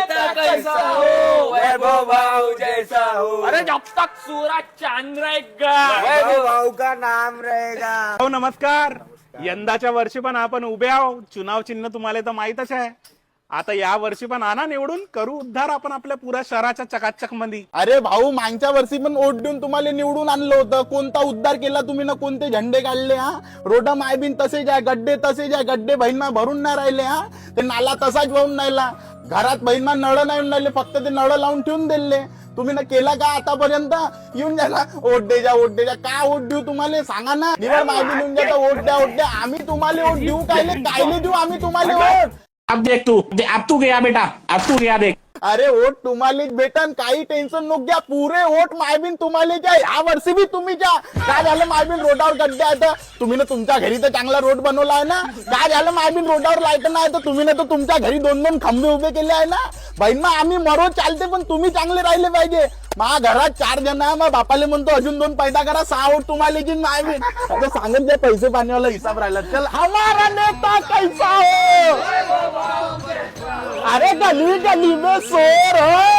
नेता कैसा हो, वैभव भाऊ जैसा हो। अरे जब तक सूरज चांद रहेगा वैभव भाऊ का नाम रहेगा। हो नमस्कार. यंदाच्या वर्षी पण आपण उभे आहो. चुनाव चिन्ह तुम्हाला तर माहितच आहे. आता या वर्षी पण आणा निवडून, करू उद्धार आपण आपल्या पुऱ्या शहराच्या चकाचक मध्ये. अरे भाऊ, मागच्या वर्षी पण वोट देऊन तुम्हाला निवडून आणलं होतं. कोणता उद्धार केला तुम्ही ना, कोणते झंडे काढले हा. रोड मायबीन तसेच आहे, गड्डे तसेच आहे, गड्डे बहिणमा भरून नाही राहिले हा. ते नाला तसाच वाहून राहिला. घरात बहिणमा नळ नाही राहिले, फक्त ते नळ लावून ठेवून दिले. तुम्ही ना केला का आतापर्यंत? येऊन जायला वोट द्या वोट द्या. का वोट देऊ तुम्हाला सांगा ना. निवड मायबीन येऊन जाता वोट द्या. आम्ही तुम्हाला वोट देऊ कायले देऊ आम्ही तुम्हाला वोट? अब देख तू, अब तू गया बेटा, अब तू गया देख. अरे वोट तुम्हालाच भेटन, काही टेन्शन नको घ्या. पुरे वोट मायबीन तुम्हाला द्या. या वर्षी बी तुम्ही द्या. काय झालं मायबीन रोडावर गड्डे आहेत, तुम्ही ना तुमच्या घरी तर चांगला रोड बनवला आहे ना. काय झालं मायबीन रोडावर लाईट नाही तर तुम्ही ना तर तुमच्या घरी 2-2 खंबे उभे केले आहे ना. बहीण मग आम्ही मरो चालते पण तुम्ही चांगले राहिले पाहिजे. मा घरात 4 जण आहे, मग बापाले म्हणतो अजून 2 पैदा करा, 6 वोट तुम्हाला जी मायबीन. आता सांगत द्या पैसे पाणीवाला हिसाब राहिला. चल हमारा नेता कैसा हो. अरे गली गली में शोर हो.